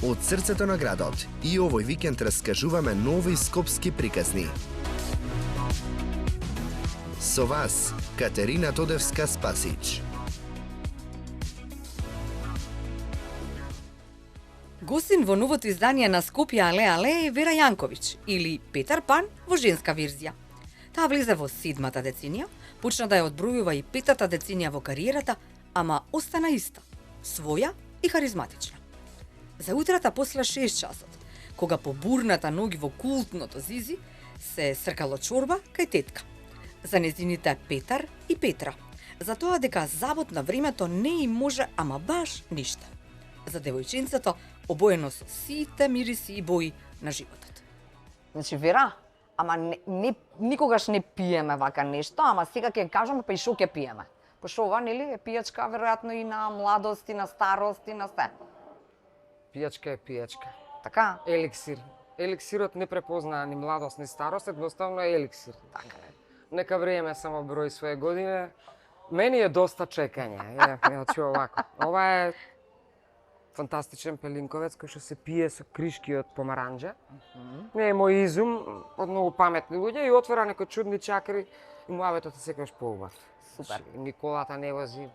Од срцето на градот и овој викенд раскажуваме нови скопски приказни. Со вас, Катерина Тодевска-Спасич. Гостин во новото издание на Скопје Але е Вера Јанковиќ, или Петар Пан во женска верзија. Таа влезе во 7-та деценија, почна да ја одбројува и 5-та деценија во кариерата, ама остана иста, своја и харизматична. За утрата после 6 часот, кога по бурната ноги во култното Зизи, се сркало чорба кај тетка. За незините Петар и Петра, за тоа дека забот на времето не им може ама баш ништо. За девојченцето обоено со сите мириси и бои на животот. Значи, Вера, ама никогаш не пиеме вака нешто, ама сега ќе кажам, па и шо ќе пиеме. Пошто ова, нели, е пијачка, веројатно и на младост, и на старост, и на се. Пијачка е пијачка. Така? Еликсир. Еликсирот не препознаа ни младост, ни старост, едноставно е еликсир. Така е. Нека време само брои своје години. Мени е доста чекање. Значи овако. Ова е фантастичен пелинковец кој што се пие со кришки од помаранџа. Не е мој изум, од многу паметни луѓе и отвора некои чудни чакри и муабетот е секогаш поубав. Супер. Николата не вози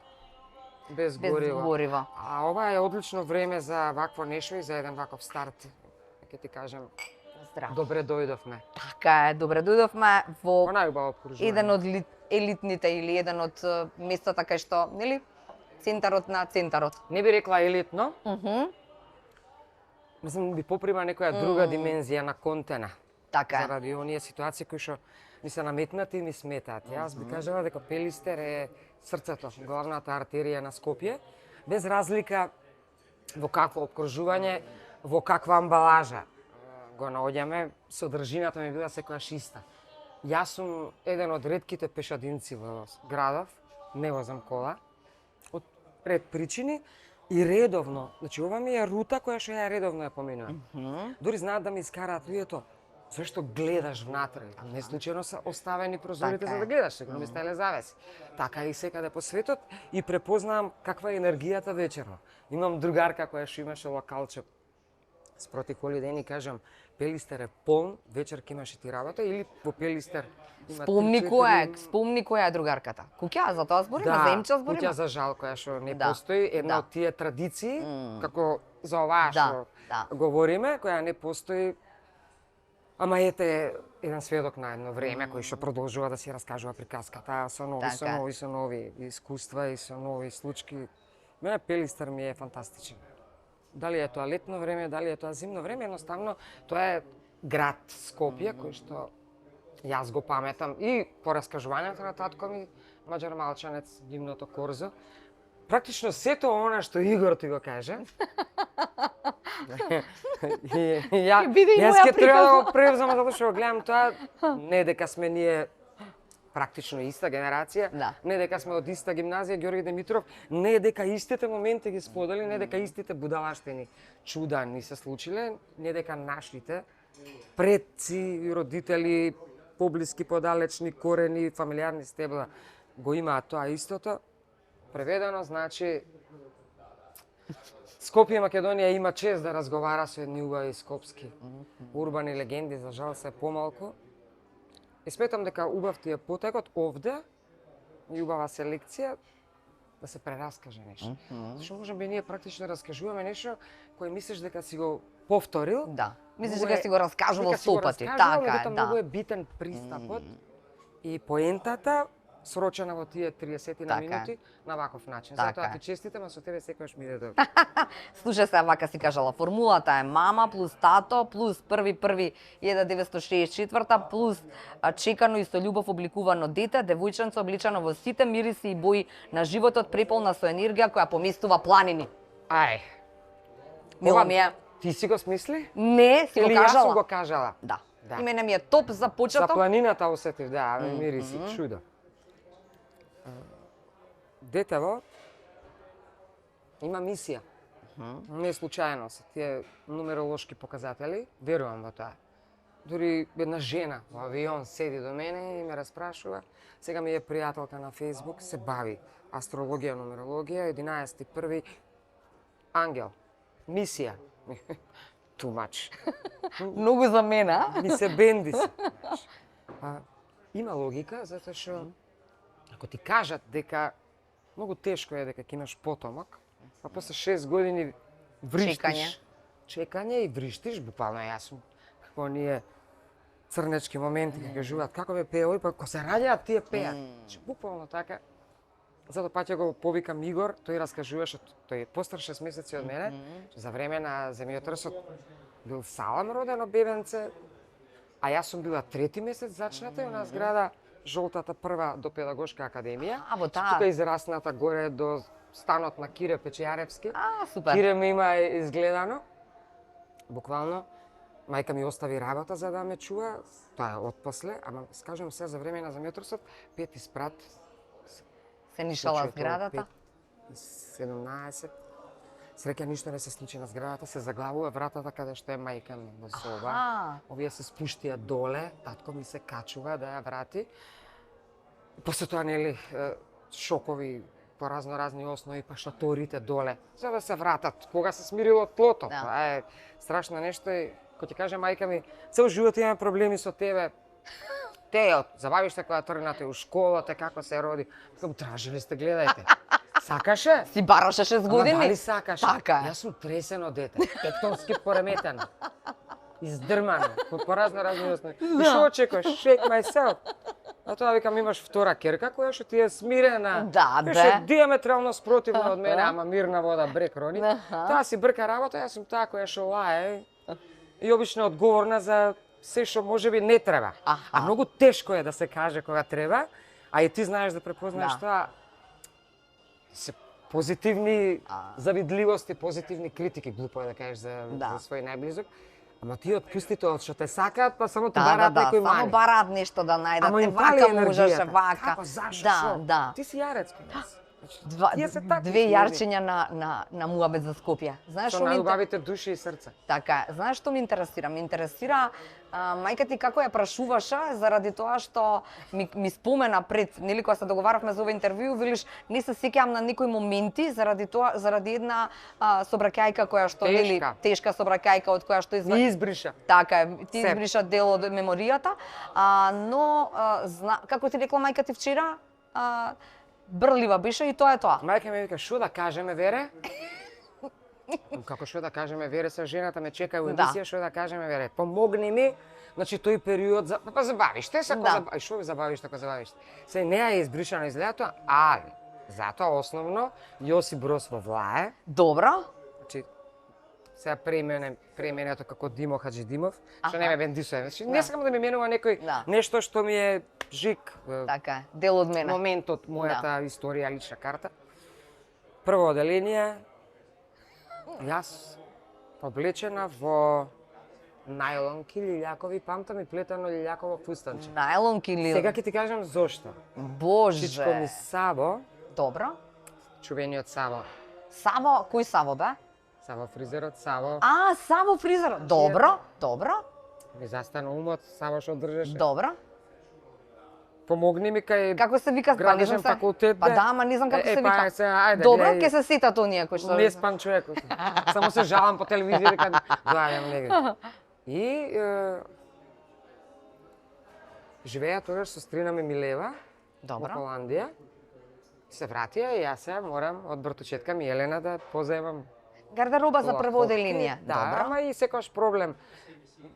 без Без гориво. гориво. А ова е одлично време за вакво нешто и за еден ваков старт. Ќе ти кажам, Здраво. добре дојдовме. Така е, добре дојдовме во Во најубаво обкружување. еден од елитните или еден од местата кај што, нели, центарот на центарот. Не би рекла елитно, мислам би поприма некоја друга димензија на контена. Така е. Заради оние ситуации кои што ми се наметнати и ми сметаат. Јас би кажала дека Пелистер е срцето, главната артерија на Скопје, без разлика во какво обкружување, во каква амбалажа го наоѓаме, содржината ми била секојаш иста. Јас сум еден од ретките пешадинци во градов, не возам кола, од ред причини и редовно. Значи ова ми е рута која што ја редовно ја поминувам. Дури знаат да ми искараат луѓето, зашто гледаш внатре? Не случајно се оставени прозорите Така за е. да гледаш, сега ми стеле завеси. Така и секаде по светот и препознавам каква е енергијата вечерно. Имам другарка која што имаше локалче спроти Холиден и кажам, Пелистер е полн, вечер ќе имаш и ти работа или во Пелистер има Спомни 3-4 спомни која е другарката. Куќа, за тоа збориме, за Емча збориме. куќа за жал која што не Да, постои, една да. од тие традиции, како за оваа Да, што да. говориме, која не постои. Ама ете еден сведок на едно време кој што продолжува да си раскажува приказката со нови, Така. со нови искуства и со нови случаи. Мене Пелистер ми е фантастичен. Дали е тоа летно време, дали е тоа зимно време, едноставно тоа е град Скопје кој што јас го паметам и по раскажувањето на татко ми, Маđар Малчанец, Дивното корзо. Практично сето она што Игор ти го каже. Ја, биде и јас моја ќе треба да приказна. го превзам затоа што го гледам тоа, не дека сме ние практично иста генерација, Да. не дека сме од иста гимназија Ѓорги Димитров, не дека истите моменти ги сподели, не дека истите будалаштини чуда ни се случиле, не дека нашите предци, родители, поблиски, подалечни корени, фамилиарни стебла го имаат тоа истото. Преведено значи Скопје Македонија има чест да разговара со едни убави скопски урбани легенди, за жал се помалку. И сметам дека убав ти е потекот овде и убава селекција да се прераскаже нешто. Зашто можеби ние практично раскажуваме нешто кое мислиш дека си го повторил. Да. Мислиш Многу дека е- си го раскажувал дека си го 100 пати. раскажувал, Така е, меѓутоа многу да. е битен пристапот и поентата срочена во тие 30 на Така е. минути на ваков начин. Така Затоа е. ти честитам, а со тебе секогаш ми иде добро. Слушај се, вака си кажала, формулата е мама плюс тато плюс 1.1.1964 плюс чекано и со љубов обликувано дете, девојченце обличано во сите мириси и бои на животот, преполна со енергија која поместува планини. Ај. Ова ми е... Ти си го смисли? Не, си го Или јас сум кажала. го кажала? Да. Да. И мене ми е топ за За почеток. планината осетив, да, мириси, чудо. Детево има мисија. Не е случајно се тие нумеролошки показатели, верувам во тоа. Дури една жена во авион седи до мене и ме распрашува. Сега ми е пријателка на Фејсбук, се бави астрологија, нумерологија, 11.1. Ангел. Мисија. Too much. Многу за мене, а? Ми се бенди се. Има логика, затоа што ако ти кажат дека многу тешко е дека ќе имаш потомок, а после 6 години вриштиш. Чекање и вриштиш, буквално јас сум како ние црнечки моменти кога кажуваат како бе пеој, па кога се раѓаат тие пеат. Буквално така. Затоа паќе го повикам Игор, тој раскажуваше, тој е постар 6 месеци од мене, за време на земјотресот бил Салам родено бебенце, а јас сум била 3ти месец зачната и на зграда жолтата прва до педагошка академија. во таа. Тука израсната горе до станот на Кире Печијаревски. Супер. Кире ме има изгледано. Буквално мајка ми остави работа за да ме чува, тоа е отпосле, ама скажам се за време на земјотресот, 5 спрат Се нишала зградата. 17. Среќа ништо не се случи на зградата, се заглавува вратата каде што е мајка ми во соба. Овие се спуштија доле, татко ми се качува да ја врати. После тоа нели шокови по разни основи, па шаторите доле, за да се вратат. Кога се смирило тлото, тоа е страшно нешто и кој ти каже мајка ми, цел живот имаме проблеми со тебе. Тео, забавиште кога тргнате у школата, како се роди. Кога тражили сте, гледајте. Сакаше? Си бараше 6 години? Ама дали сакаше? Така е. Јас сум тресено дете, тектонски пореметено. Издрмано, по разни основи. И што очекуваш? Shake myself. А тоа викам, имаш втора керка која што ти е смирена. Да, бе. Што е диаметрално спротивно од мене, ама мирна вода брек рони. Таа си брка работа, јас сум таа која што лае и обично одговорна за се што можеби не треба. А многу тешко е да се каже кога треба, а и ти знаеш да препознаеш тоа. Се позитивни завидливости, позитивни критики, глупо е да кажеш за свој најблизок. Ама ти отпусти тоа што те сакаат, па само ти бараат некој мани. Само бараат нешто да најдат. Ама им вака фали можеше, енергијата. вака. Како, зашо, Да. Ти си јарецки. Две јарчиња на муабет за Скопје. Знаеш Со што ми најубавите души и срца. Така е. Знаеш што ме интересира? Ме интересира мајка ти како ја прашуваше заради тоа што ми спомена пред, нели кога се договаравме за ова интервју, велиш не се сеќавам на некои моменти заради една собраќајка која што нели тешка собраќајка од која што Ни избриша. Така е, ти избриша дел од меморијата, но како ти рекла мајка ти вчера, брлива беше и тоа е тоа. Мајка ми вика, што да кажеме, Вере? Како што да кажеме, Вере, со жената ме чека во емисија, што да кажеме, Вере? Помогни ми, значи тој период за па забавиш те, што ви забавиш така забавиш? Се не е избришано изгледато, али затоа основно Јосип Брос во Влае. Добро. Значи сега преименето како Димо Хаџидимов, што не ме бендисува. Значи не сакам да ми менува некој нешто што ми е жик. Така е, дел од мене. Момент од мојата историја, лична карта. Прво оделение, јас облечена во најлонки лилјакови, памтам и плетено лилјаково фустанче. Најлонки или... Сега ќе ти кажам зошто. Боже! Чичко ми Саво, Добро. чувениот Саво. Саво, кој Саво бе? Саво фризерот, Саво. Саво фризерот. Добро, добро. Ми застана умот, Саво што држеше. Добро. Помогни ми кај Како се вика градежен факултет. Па да, ама не знам како се вика. Па се, ајде. Добро, ќе се сетат оние кои што... Не спам човекот. Само се жалам по телевизија дека гледам негде. И живеа тогаш со стрина ми Милева во Холандија. Се вратија и јас се морам од братучетка ми Елена да позаемам гардероба за прво оделение. Да, ама и секогаш проблем.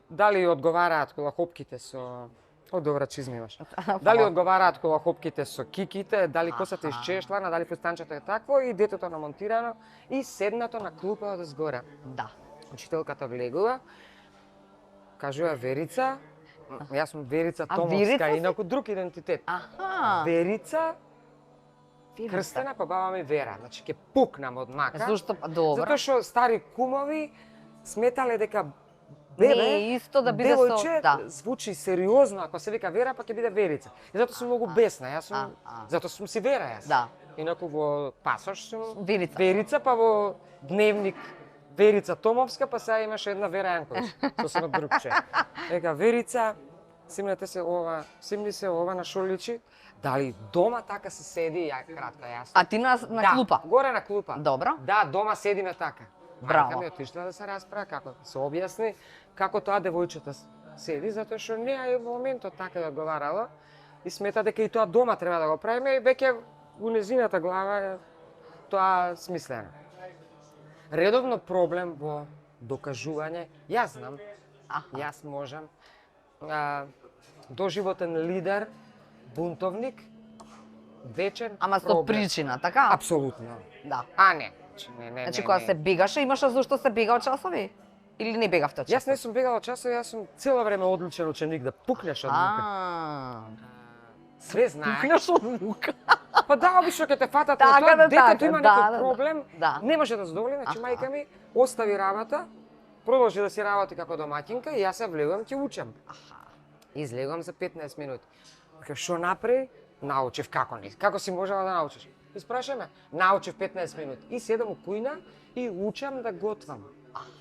Дали одговараат колахопките со добра чизма имаш. Дали одговараат колахопките со киките, дали косата исчешлана, дали фустанчето е такво и детето намонтирано и седнато на клупа од згора. Да. Учителката влегува, кажува Верица, јас сум Верица Томовска, инаку друг идентитет. Верица, крстена па баба ми Вера, значи ќе пукнам од мака. Зошто? Добро. Затоа што стари кумови сметале дека не е исто да биде девојче звучи сериозно, ако се вика Вера, па ќе биде Верица. И затоа сум многу бесна, јас сум, затоа сум си Вера јас. Да. Инаку во пасош сум Верица, па во дневник Верица Томовска, па сега имаше една Вера Јанковиќ, сосема другче. Ека Верица, симни се ова на шо личи? Дали дома така се седи, кратко јасно. А ти на клупа? Горе на клупа. Добро. Да, дома седиме така. Браво. Мајка ми отишла да се расправа како се објасни како тоа девојчето седи затоа што неа и во моментот така ја одговарала и смета дека и тоа дома треба да го правиме и веќе у незината глава е тоа смислено. Редовно проблем во докажување, јас знам, јас можам, доживотен лидер, бунтовник, вечен Ама со проблем. причина, така? Апсолутно. Да. А не. Не. Значи кога се бегаше, имаше зошто се бега од часови? Или не бегавте од Јас часови? не сум бегал од часови, јас сум цело време одлучен ученик да пукнеш од мука. Све знае. Пукнеш од мука. Па да, обично ќе те фатат Така, на тоа, да, детето така, има да, некој да, проблем, да. не може да задоволи, значи мајка ми остави работа, продолжи да си работи како домаќинка и јас се влегувам ќе учам. Излегувам за 15 минути. Вика, што направи? Научив како не. Како си можела да научиш? Испраша ме. Научив 15 минути. И седам у кујна и учам да готвам.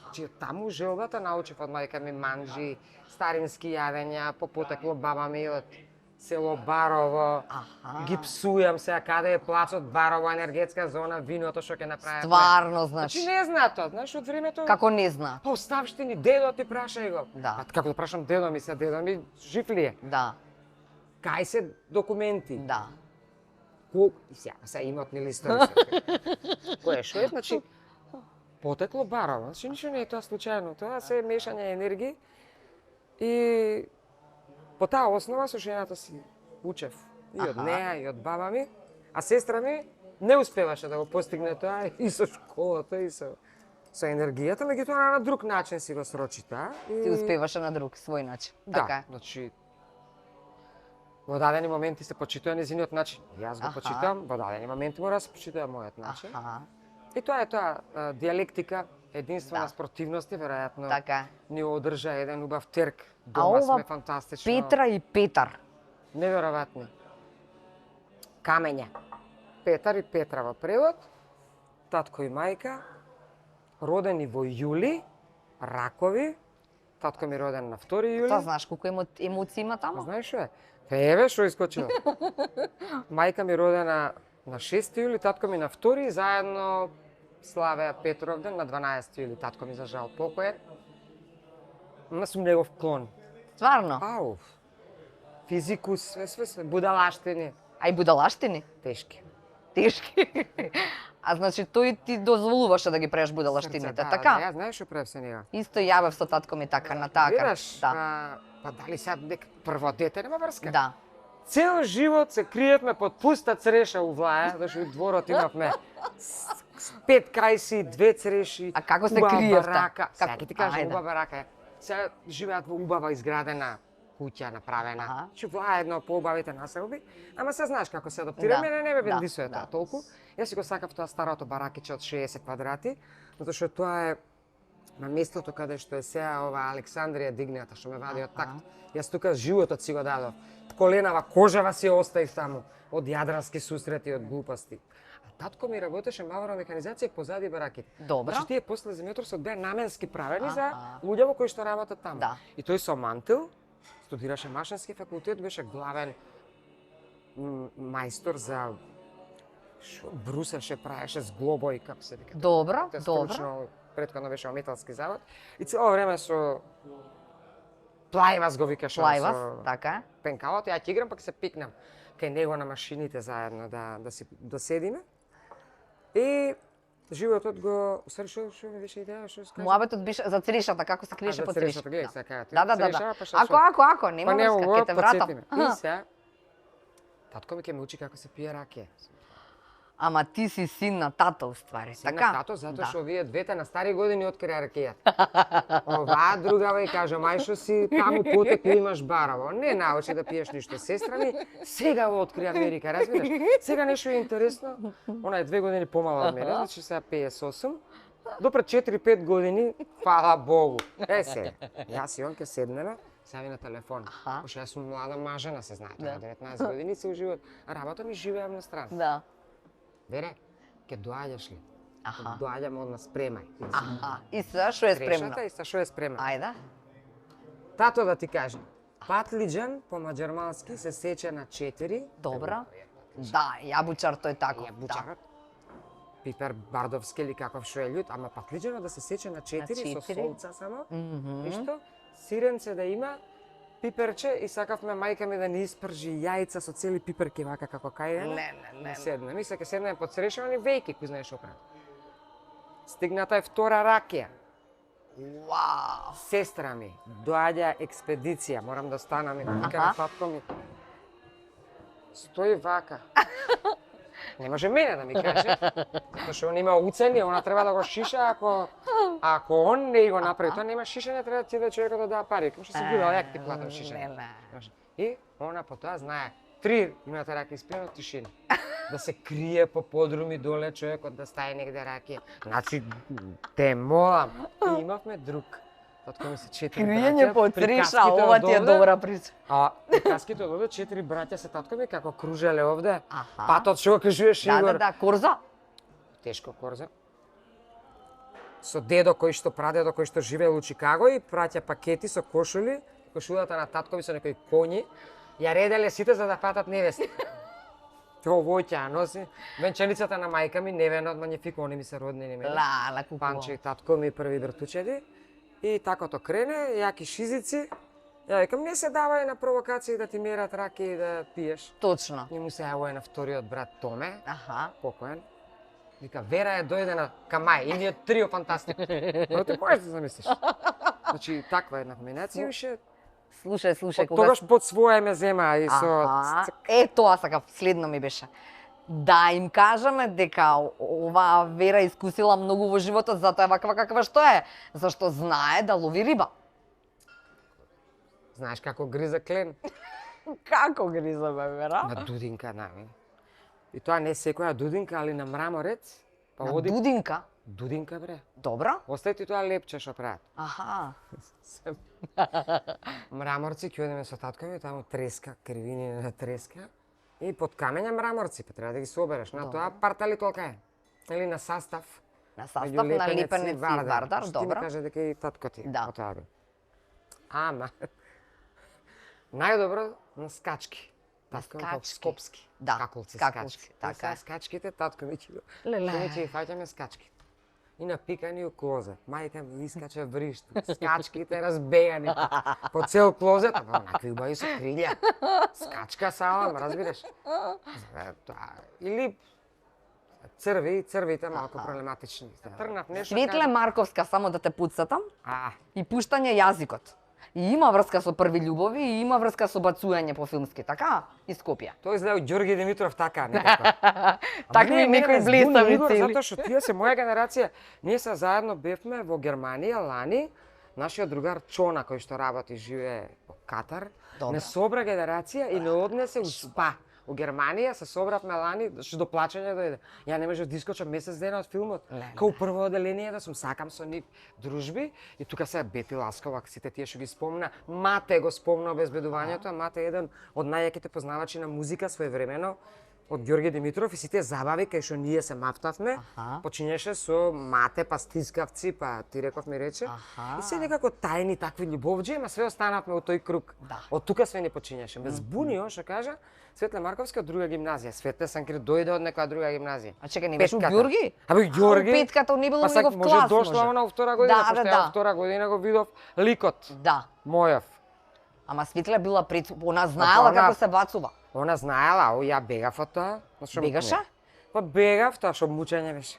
Значи таму желбата научив од мајка ми манжи, старински јадења, по потекло баба ми од село Барово. Ги псујам сега каде е плацот Барово, енергетска зона, виното што ќе направиме. Стварно, Значи значи. не знаат тоа, знаеш од времето. Како не зна? Па оставштини, дедо ти прашај го. Да. Па како да прашам дедо ми, сега дедо ми жив ли е? Да, Кај се документи? да. Сега имотни листови. Кој е што е? Значи, потекло Барово. Значи, ништо не е тоа случајно. Тоа се е мешање енергии. И по таа основа со жената си учев. И од неа, и од баба ми. А сестра ми не успеваше да го постигне тоа и со школата, и со енергијата, меѓутоа на друг начин си го срочи тоа. Ти успеваше на друг свој начин. Така Да, е. значи, во дадени моменти се почитува незиниот начин. Јас го Аха. почитам, во дадени моменти мора да се почитува мојот начин. Аха, И тоа е тоа, диалектика, единствена Да. спротивност и веројатно така е. ни одржа еден убав терк. А Дома ова сме фантастично. Петра и Петар. Неверојатни. Камења. Петар и Петра во превод, татко и мајка, родени во јули, ракови, татко ми роден на 2 јули. Тоа знаеш колку емоции има таму? Знаеш што е? Еве што искочило. Мајка ми родена на 6 јули, татко ми на 2 и заедно славеа Петровден на 12 јули. Татко ми за жал покоен. Ма сум негов клон. Стварно? Ау. Физикус, све, будалаштини, А и будалаштини? тешки. Тешки. А значи тој ти дозволуваше да ги правиш будалаштините, Да, така? Да, ја знаеш што правев се нега. Исто јавев со татко ми така на така. Видаш, Да. па дали сега дека прво дете нема врска? Да. Цел живот се криевме под пуста цреша у Влаја, зашто и дворот имавме 5 кајси, 2 цреши. А како се убава криевте? барака. Сега Како? ќе ти кажам Ајде. убава барака е. Сега живеат во убава изградена куќа направена. Аха. Че Влаја е едно од поубавите населби, ама се знаеш како се адаптира, Да, мене не ме да, бендисува да. тоа толку. Јас си го сакав тоа старото баракиче од 60 квадрати, затоа што тоа е на местото каде што е сега ова Александрија дигната што ме вади од такт. Јас тука животот си го дадов. Коленава, кожава си ја оставив таму од јадрански сусрети, од глупости. А татко ми работеше мавра механизација позади бараките. Добро. Значи тие после земјотросот беа наменски правени за Аха. луѓе во кои што работат таму. Да. И тој со мантил студираше машински факултет, беше главен мајстор за што брусеше, правеше зглобои, како се вика. Добро, Тоа добро. стручно, претходно беше во металски завод. И цело време со Плајвас го викаше Плајвас, со така. пенкалото, ја ќе играм пак се пикнам кај него на машините заедно да седиме. И животот го, устари што ми беше идеја, што скажа? Муабетот беше за црешата, како се криеше за под црешата, црешата. гледај сега кажа. Да, да, да, Црешава, да. па што Ако, нема Па не, врска, ово, ќе те вратам. подсети ме. И сега, татко ми ќе ме учи како се пие ракија. Ама ти си син на тато, уствари, Син така? на тато, затоа Да. што овие двете на стари години открија ракијата. Оваа другава и кажа, мај што си таму потекло имаш Барово. Не научи да пиеш ништо. Сестра ми сега го откри Америка, разбираш? Сега нешто е интересно. Она е 2 години помала од мене, значи сега 58. Допред 4-5 години, фала Богу. Се, јас и он ке седнеме, сави на телефон. Аха. Пошто јас сум млада мажена, се знае, Да. тоа 19 години се уживат. А работа ми живеам на страна. Да. Вере, ке доаѓаш ли? Аха. Доаѓам одма спремај. Аха. И сега што е спремно? Трешата и са што е спремна. Ајде. Тато да ти кажам, патлиџан по маđarmanски се сече на 4. Добро. Да, јабучар тој тако. Јабучарот. пипер бардовски или каков што е лют, ама патлиџано да се сече на 4 со четири. солца само. Ништо, сиренце да има, пиперче и сакавме мајка ми да ни испржи јајца со цели пиперки вака како кај. Не. Седна, мисля ке седнеме под срешавани вејки, кој знаеш опрат. Стигната е втора ракија. Вау! Сестра ми, доаѓа експедиција, морам да станам и вика на татко ми. Стои вака. Не може мене да ми каже, затоа што он има уцени, она треба да го шиша ако он не го направи, тоа нема шишење, треба ти да човекот да дава пари. Што си гудал, јак ти платам шишење. И она по тоа знае, 3 минута раки испиено тишина. Да се крие по подруми доле човекот да стае негде ракија. Значи, те молам. И имавме друг. Татко ми се 4 Криење браќа, по триша, приказките ова ти е од овде. добра прича. А приказките од овде 4 браќа се татко ми како кружеле овде. Аха. Патот што го кажуваш Игор. Да, корза. Тешко корза. Со дедо кој што прадедо кој што живеел у Чикаго и праќа пакети со кошули, кошулата на татко ми со некои коњи, ја ределе сите за да патат невеста. Тоа овој ќе ја носи. Венчаницата на мајка ми, невена од Магнифико, они ми се роднини мене. Ла, купува. Панче и татко ми први вртучеди. И такото крене, јаки шизици. Ја викам, не се давај на провокации да ти мерат раки и да пиеш. Точно. И му се јавува на вториот брат Томе, Аха. покоен. Вика, Вера е дојдена кај и ние трио фантастик. Но ти можеш да замислиш. Значи, таква една комбинација више. Слушај, Од тогаш под своје ме зема и со... Аха. Тоа сакав, следно ми беше. Да им кажеме дека оваа Вера искусила многу во животот, затоа е ваква каква што е, зашто знае да лови риба. Знаеш како гриза клен? Како гриза бе, Вера? На дудинка, нави. И тоа не секоја дудинка, али на мраморец. Па На оди... дудинка. Дудинка, бре. Добро? Остави ти тоа лепче што прават. Аха. Мраморци, ќе одиме со татко ми, таму треска, кривини на треска. И под камења мраморци, па треба да ги собереш. На тоа партали толка е. Или на састав. На Меѓу састав на Липенец и Вардар, Што ти ми добро. каже дека и татко ти. Да. од тоа бе. Ама, најдобро на скачки. Татко ми скачки. скопски. Да, Скакулци, скакулци, скачки. така е. Скачките, татко ми ќе Леле. Што ми ќе ги фаќаме скачки. И напикани у клозет. Мајка ми искача вришт. Скачките разбегани по цел клозет, ама онакви убави со крилја. Скачка салам, разбираш? Или црвите малку проблематични. Тргнав нешто. Светле Марковска, само да те путсатам, А, и пуштање јазикот. И има врска со први љубови, и има врска со бацујање по филмски, така? И Скопје. тој изгледа Ѓорги Димитров така некако. Такви некои блистави Игор, цели. затоа што тие се моја генерација. Ние се заедно бевме во Германија лани. Нашиот другар Чона кој што работи живее во Катар, Добро. не собра генерација и не однесе у СПА. У Германија се собравме лани, што до плачење дојде. Ја не можев да искочам месец дена од филмот. Као прво оделение да сум сакам со нив дружби и тука се Бети Ласкова, сите тие што ги спомна. Мате го спомна обезбедувањето, а Мате е еден од најјаките познавачи на музика своевремено од Ѓорги Димитров и сите забави кај што ние се мафтавме, Аха. почињеше со Мате, па стискавци, па ти реков ми рече. Аха. И се некако тајни такви љубовџи, ама све останавме во тој круг. Да. Од тука све не почињаше. Без буни, он што кажа, Светле Марковска од друга гимназија. Светле Санкри дојде од некоја друга гимназија. А чекај, не беше у Петката. Ѓорги? Абе Ѓорги. Петката не било Па сак негов може клас, дошла може. она во втора година, Да, пошто да, ја во да. втора година го видов ликот Да. мојов. Ама Светле била пред, она знаела она- како се бацува. Она знаела, ја бегав од тоа. Зашто Бегаше? не. Па бегав, тоа што мучење беше.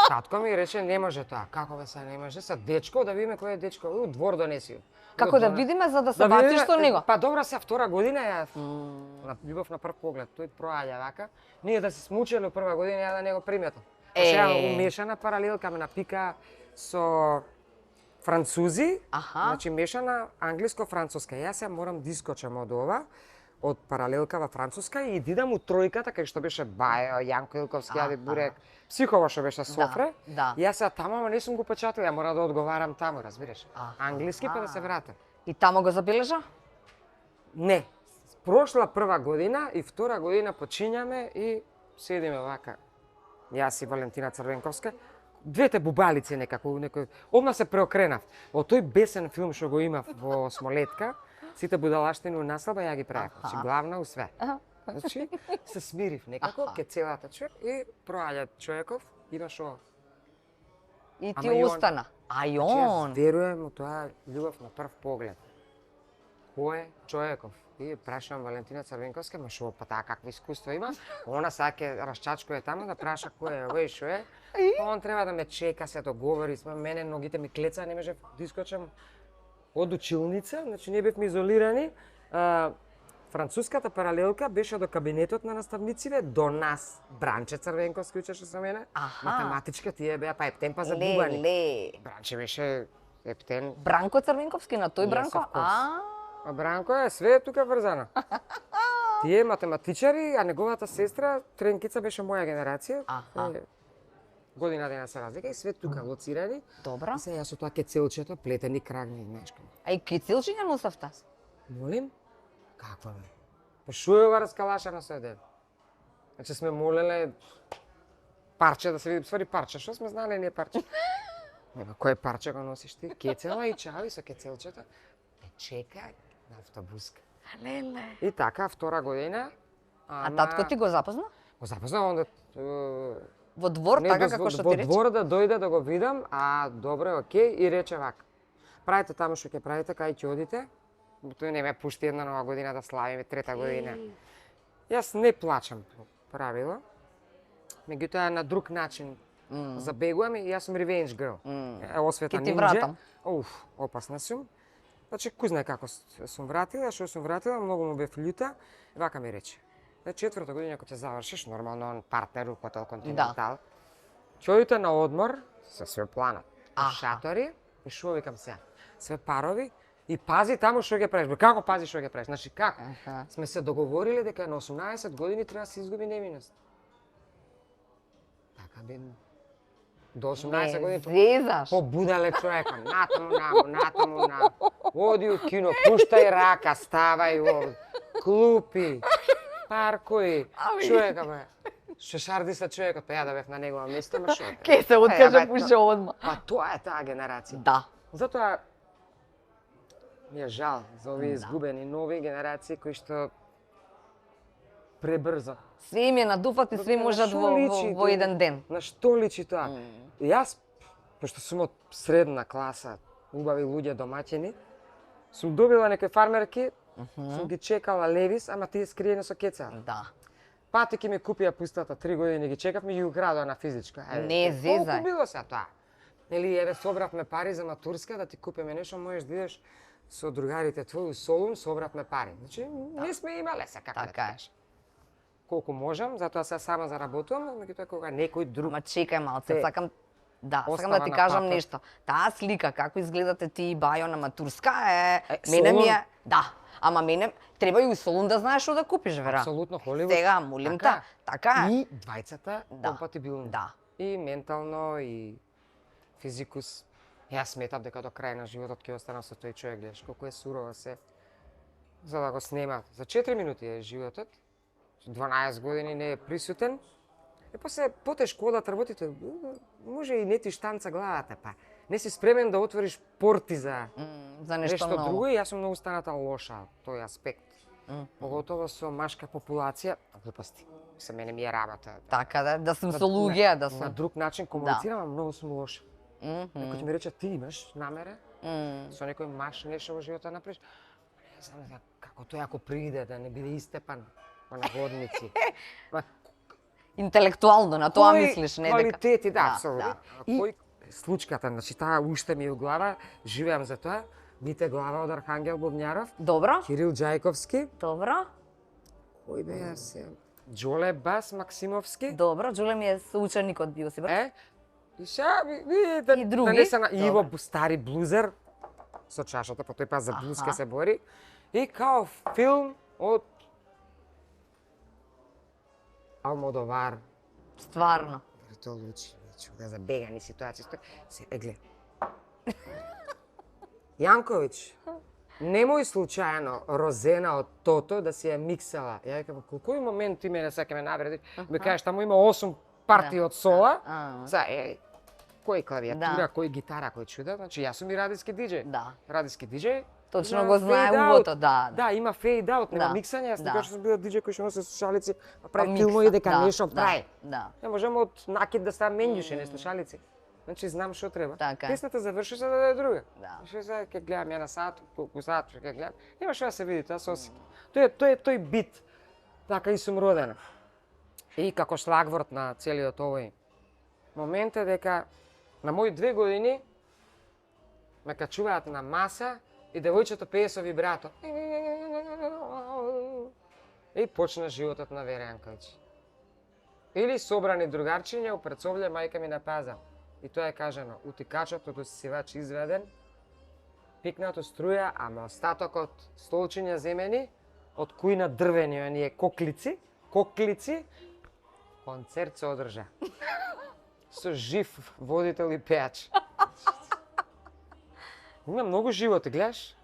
Татко ми рече не може тоа. Како бе се не може? Са дечко да видиме кој е дечко. У двор донеси. Како да видиме за да се бациш со него? Па добро се втора година ја на љубов на прв поглед. Тој проаѓа вака. Ние да се смучеле прва година ја да не го приметам. Сега умешана паралелка ме напика со французи, Аха. значи мешана англиско-француска. Јас ја морам да искочам од ова, од паралелка во француска и идам у тројката кај што беше Бајо, Јанко Илковски, Ади Бурек, Психова што беше Софре. да. Јас ја таму, ама не сум го печатил, ја мора да одговарам таму, разбираш. Англиски па да се вратам. И тамо го забележа? Не. Прошла прва година и втора година почињаме и седиме вака. Јас и Валентина Црвенковска. Двете бубалици некако, некој... Одма се преокренав. Од тој бесен филм што го имав во Смолетка, сите будалаштини у наслаба ја ги правев. Значи главна у све. Значи, се смирив некако, Аха. ке целата човек и проаѓа човеков, имаш ова. И ти Ама и он. остана. А и Значи, јас он. верувам у тоа љубов на прв поглед. Кој е човеков? И прашувам Валентина Црвенковска, ма шо, па таа какво искуство има? Она сега ќе расчачкува тамо да праша кој е овој шо е. Он треба да ме чека, се договори, мене ногите ми клеца, не можев да искочам од училница, значи не бевме изолирани. Француската паралелка беше до кабинетот на наставниците, до нас. Бранче Црвенковски учеше со мене. Аха. Математичка тие беа па ептен па за бубани. Ле. Бранче беше ептен. Бранко Црвенковски, на тој Yes, Бранко? of course. А Бранко е све тука врзано. Тие математичари, а неговата сестра Тренкица беше моја генерација. Аха. Година дена се разлика и све тука лоцирани. Добро. И се јас со тоа кецелчето, плетени крагни, знаеш како. А и кицилчиња носавта? Молим? Каква бе? Па шо е ова раскалашана со ден? Значи сме молеле парче да се види, ствари парче, што сме знали ние парче? Нема, кој парче го носиш ти? Кецела и чави со кецелчето. Те чека на автобуска. Леле. И така, втора година. А татко ти го запозна? Го запознав онда... Во двор, не, така до- како што во ти рече? двор да дојде да го видам, а добро, окей, и рече вака. Правите таму што ќе правите, кај ќе одите. Тој не ме пушти една нова година да славиме, трета година. Јас не плачам по правило. Меѓутоа на друг начин забегувам и јас сум revenge girl. Освета Ке ти нинџа. вратам. Опасна сум. Значи, кој знае како сум вратила, што сум вратила, многу му бев љута. Вака ми рече. На четврта година кога ќе завршиш, нормално он партнер у хотел Континентал. Ќе одите на одмор со све планот. Аха. Шатори и шо викам сега. Све парови и пази таму што ќе правиш. Бе, како пази што ќе правиш? Значи како? Аха. Сме се договориле дека на 18 години треба да се изгуби невиност. Така бе. До 18 години зезаш. побудале човека, натаму намо. Оди у кино, пуштај рака, ставај овде. Клупи, паркои, човека бе. Шешарди се човекот, па ја да бев на негова место, ма шо? Ке се откаже пуше одма. Па тоа е таа генерација. Да. Затоа ми е жал за овие изгубени нови генерации кои што пребрзо. Све им е надуфат и све На можат што во личи тоа? еден ден. На што личи тоа? И јас, пошто сум од средна класа, убави луѓе домаќини, сум добила некои фармерки, сум ги чекала левис, ама тие скриени со кеца. Да. Патеки ми купија пустата 3 години ги чекавме и ги украдоа на физичка. Не, зезај. Колку било се тоа? Нели, еве, собравме пари за матурска да ти купиме нешто, можеш да идеш со другарите твои у Солун, собравме пари. Значи, не сме имале се, како да ти Така е. кажам. Колку можам, затоа се сама заработувам, меѓутоа кога некој друг Ама чекај малце, Те сакам сакам остава да ти на кажам патот. нешто. Таа слика како изгледате ти и Бајо на матурска е Солун. мене ми е да, ама мене треба и у Солун да знаеш што да купиш, вера. Апсолутно Холивуд. Сега молим Така те, така е. И двајцата Да. компатибилни. Да. И ментално, и физикус. Јас сметам дека до крај на животот ќе останам со тој човек, гледаш колку е сурово се. За да го снемат. За 4 минути е животот. 12 години не е присутен. И после потешко одат работите. Може и не ти штанца главата, па. Не си спремен да отвориш порти за За нешто нешто ново. друго и јас сум многу станата лоша тој аспект. Поготово со машка популација, глупости. За мене ми е работа. Така да сум со луѓе, да На сум. друг начин комуницирам, а многу сум лоша. Некој ќе ми рече ти имаш намера со некој маш нешто во животот да направиш. Не знам како тој ако приде да не биде истепан на годници. Ма, Интелектуално на тоа кои мислиш, не дека. квалитети, да, апсолутно. И Кој случката, значи таа уште ми е у глава, живеам за тоа. Бите глава од Архангел Бобњаров, добро, Кирил Џајковски, добро, кој беа се? Џоле Бас Максимовски. добро. Джуле ми е соученикот био си брат. И ша, да, И други? да не се на Иво, Добро. стари блузер, со чашата, по тој пат за блуз Аха. ке се бори. И као филм од Алмодовар. Стварно. Тоа лучи, да забегани ситуации. Се, глед. Јанковиќ, немој случајно розена од тото да си ја миксала. Ја викам, кој момент ти мене сега ме навреди? Ме кажеш, таму има 8 партии од сола. За, кој клавиатура, Да. кој гитара, кој чуда. Значи, јас сум и радиски диџеј. Да. Радиски диџеј, Точно на го знае fade out. увото, да. Да, има fade out, нема Да, миксање. Јас да. никогаш сум бил диџеј кој што носи слушалици, па прави микса, филмови дека да, нешто да, прави. Да. Не можеме од накид да ставам мендјуше, не слушалици. Значи знам што треба. Така е. Песната заврши за да е друга. Да. Што сега ќе гледам ја на сат, колку сат ќе гледам. Нема што да се види, тоа се осеќа. Тој бит. Така и сум родена. И како шлагворд на целиот овој момент е дека на мои 2 години ме качуваат на маса и девојчето пее со вибрато. И почна животот на Вера Јанковиќ. Или собрани другарчиња, пред Совле мајка ми на паза. И тоа е кажано, утикачот од усисивач изведен, пикнато струја, ама остатокот столчиња земени, од кујна дрвени, оние коклици, концерт се одржа. Со жив водител и пеач. Има многу животи, гледаш?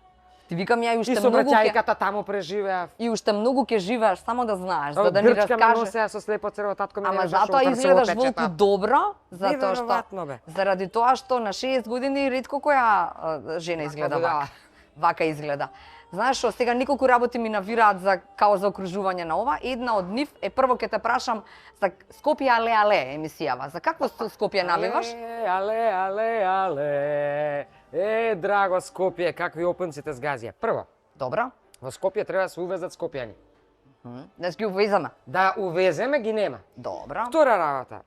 Ти викам ја и И уште со многу браќајката таму преживеав. и уште многу ќе живееш, само да знаеш, за да ни Грчка ме раскаже. носеа со слепо црво, татко ми Ама не затоа изгледаш волку добро, затоа Неверојатно, бе. што заради тоа што на 60 години ретко која жена изгледа будала. вака. Вака изгледа. Знаеш што, сега неколку работи ми навираат за као за окружување на ова. Една од нив е прво ќе те прашам за Скопје але емисијава. За какво Скопје навиваш? Але. Драго Скопје, какви опенците сгазија. Прво, Добро. во Скопје треба да се увезат скопјани. Да ги увеземе. Да увеземе ги нема. Добро. Втора работа.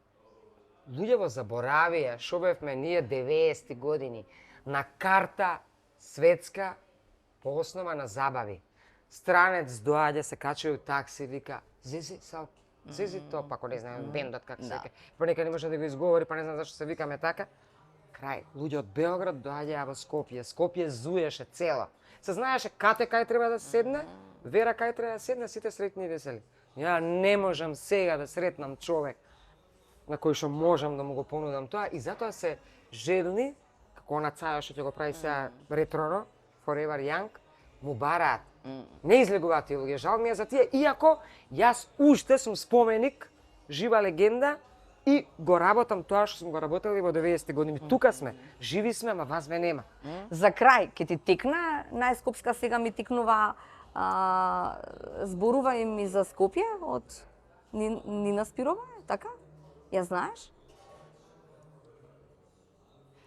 Луѓево заборавија што бевме ние 90-ти години на карта светска по основа на забави. Странец доаѓа, се качува у такси, вика Зизи, Зизи топ, ако не знаем бендот како се вика. Понекад не може да го изговори, па не знам зашто се викаме така. Крај, луѓе од Белград доаѓаа во Скопје. Скопје зуеше цело. Се знаеше кате кај треба да седне, Вера кај треба да седне, сите среќни и весели. Ја не можам сега да сретнам човек на кој што можам да му го понудам тоа и затоа се жедни, како она цаја што ќе го прави сега ретроно, Forever Young, му бараат. Не излегуваат тие луѓе, жал ми е за тие, иако јас уште сум споменик, жива легенда и го работам тоа што сум го работел и во 90-ти години. Тука сме, живи сме, ама вас ве нема. За крај, ќе ти текна, најскопска сега ми текнува зборувај ми за Скопје од Нина Спирова, така? Ја знаеш?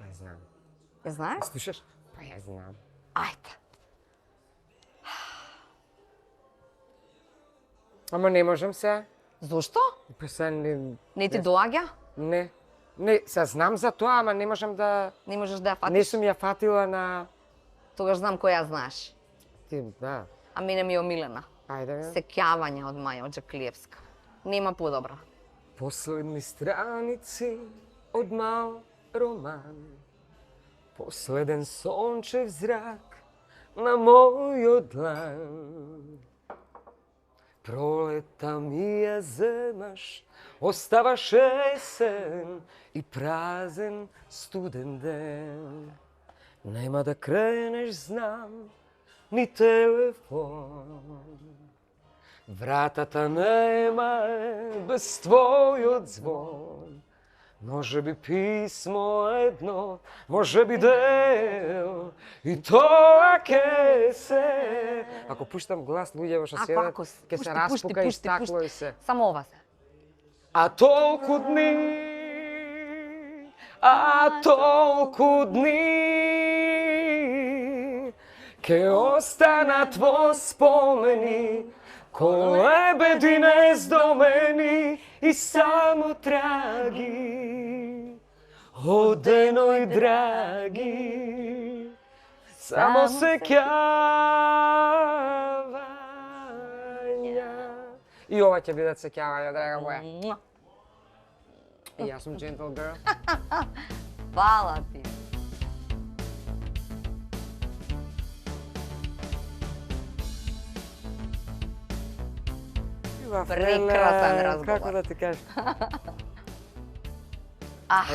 Не знам. Ја знаеш? Слушаш? Па ја знам. Ајде. Ама не можам се. Зошто? Па се Не ти доаѓа? Не. Не, се знам за тоа, ама не можам да... Не можеш да ја Не фатиш? сум ја фатила на... Тогаш знам која знаеш. Ти, да. А мене ми е омилена. Ајде, бе. Сеќавање од Маја Оджаклиевска. Нема подобра. Последни страници од мал роман. Последен сончев зрак на мојот длан. Пролета ми ја земаш, оставаш есен и празен студен ден. Нема да кренеш, знам, ни телефон. Вратата нема е без твојот звон. Може би писмо едно, може би дел, и тоа ке се. Ако пуштам глас, луѓе што седат, ке се распука и стакло и се. Само ова се. А толку дни, ке останат во спомени, колебеди нездомени и само траги, оденој драги, само сеќавања. И ова ќе бидат сеќавања, драга моја. И јас сум gentle girl. Фала ти. Прекрасен разговор. Како да ти кажам?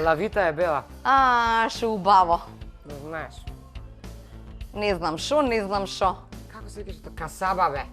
Лавита е бела. Ше убаво. Знаеш. Не знам шо. Како се викаш тоа? Касаба, бе.